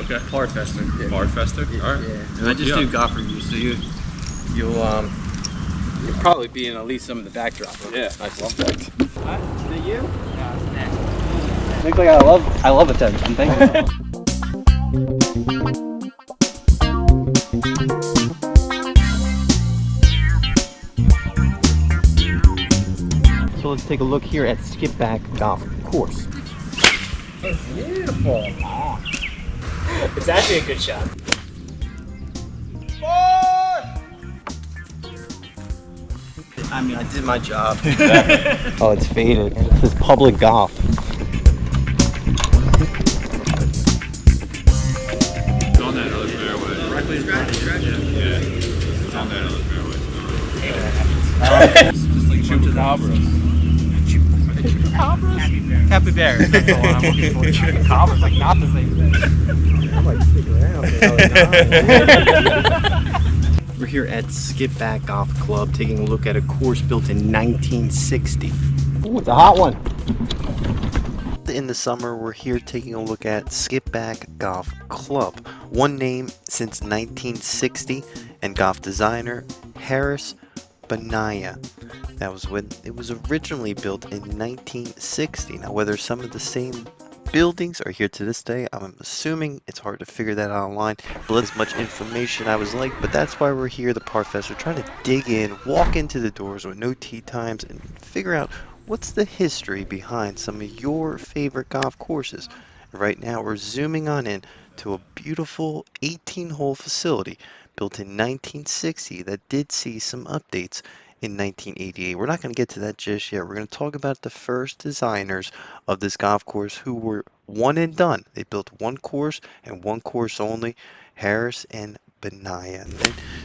Okay. Par Fester. Yeah. Par Fester? Alright. Yeah. And I just do golf reviews, so you'll probably be in at least some of the backdrop. Yeah. I suspect. What? Is it you? No, it's Nick. Looks like I love attention. Thank you. So let's take a look here at Skippack Golf Course. It's beautiful. It's actually a good shot. I mean, I did my job. Oh, it's faded. This is public golf. It's on that other fairway. Directly in front of you. Yeah. It's on that other fairway. Just like chupacabras. Capybaras? That's the one I'm looking for. Chupacabras, like not the same thing. I might stick around for another time. We're here at Skippack Golf Club taking a look at a course built in 1960. Ooh, it's a hot one. In the summer, we're here taking a look at Skippack Golf Club. One name since 1960 and golf designer Harris Benaya. That was when it was originally built in 1960. Now, whether some of the same buildings are here to this day, I'm assuming it's hard to figure that out online. But as much information I was like, but that's why we're here, the Par Fest. We're trying to dig in, walk into the doors with no tee times, and figure out what's the history behind some of your favorite golf courses. And right now, we're zooming on in to a beautiful 18-hole facility built in 1960 that did see some updates in 1988. We're not going to get to that just yet. We're going to talk about the first designers of this golf course who were one and done. They built one course and one course only, Harris and Benaya. And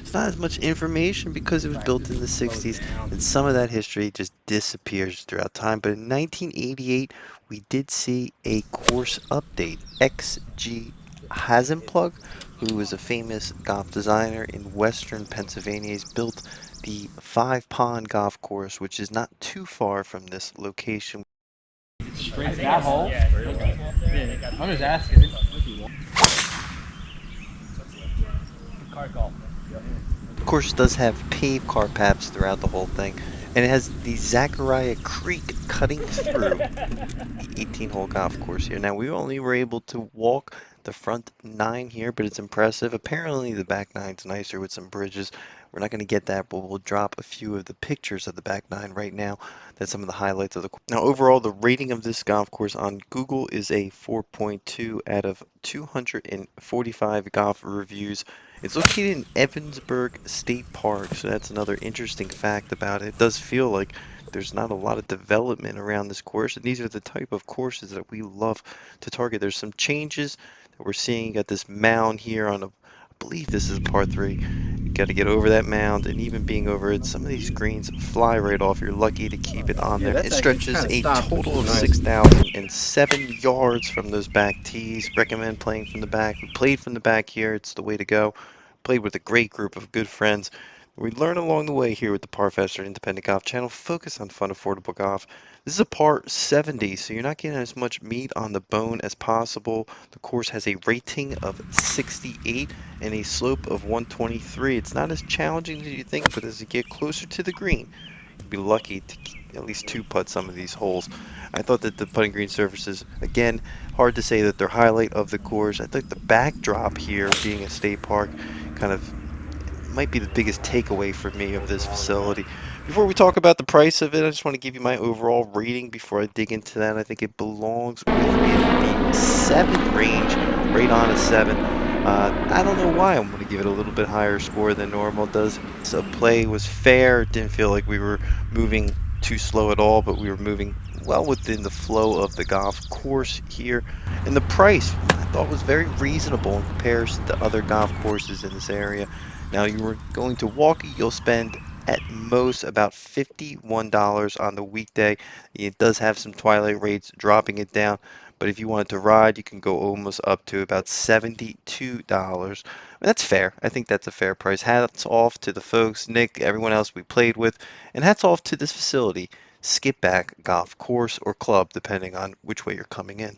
it's not as much information because it was built in the 60s, and some of that history just disappears throughout time. But in 1988, we did see a course update. XG Hasenplug, who is a famous golf designer in western Pennsylvania, has built the 5-pond golf course, which is not too far from this location. Straight that hole? I'm just asking. Car golf. The course does have paved car paths throughout the whole thing, and it has the Zachariah Creek cutting through the 18-hole golf course here. Now, we only were able to walk the front 9 here, but it's impressive. Apparently, the back 9's nicer with some bridges. We're not going to get that, but we'll drop a few of the pictures of the back 9 right now. That's some of the highlights of the course. Now, overall, the rating of this golf course on Google is a 4.2 out of 245 golf reviews. It's located in Evansburg State Park, so that's another interesting fact about it. It does feel like there's not a lot of development around this course, and these are the type of courses that we love to target. There's some changes that we're seeing. You got this mound here on I believe this is par 3. You got to get over that mound, and even being over it, some of these greens fly right off. You're lucky to keep it on there. It stretches a total of 6,007 yards from those back tees. Recommend playing from the back. We played from the back here. It's the way to go. Played with a great group of good friends. We learn along the way here with the Par Fester Independent Golf Channel. Focus on fun, affordable golf. This is a par 70, so you're not getting as much meat on the bone as possible. The course has a rating of 68 and a slope of 123. It's not as challenging as you think, but as you get closer to the green, you'll be lucky to at least 2-putt some of these holes. I thought that the putting green surfaces, again, hard to say that they're highlight of the course. I think the backdrop here, being a state park, kind of might be the biggest takeaway for me of this facility. Before we talk about the price of it, I just want to give you my overall rating before I dig into that. I think it belongs within the 7 range, right on a 7. I don't know why I'm going to give it a little bit higher score than normal does. So play was fair. It didn't feel like we were moving too slow at all, but we were moving well within the flow of the golf course here. And the price I thought was very reasonable in comparison to other golf courses in this area. Now, you were going to walk, you'll spend at most about $51 on the weekday. It does have some twilight rates dropping it down, but if you wanted to ride, you can go almost up to about $72. That's fair. I think that's a fair price. Hats off to the folks, Nick, everyone else we played with, and hats off to this facility, Skippack Golf Course or Club, depending on which way you're coming in.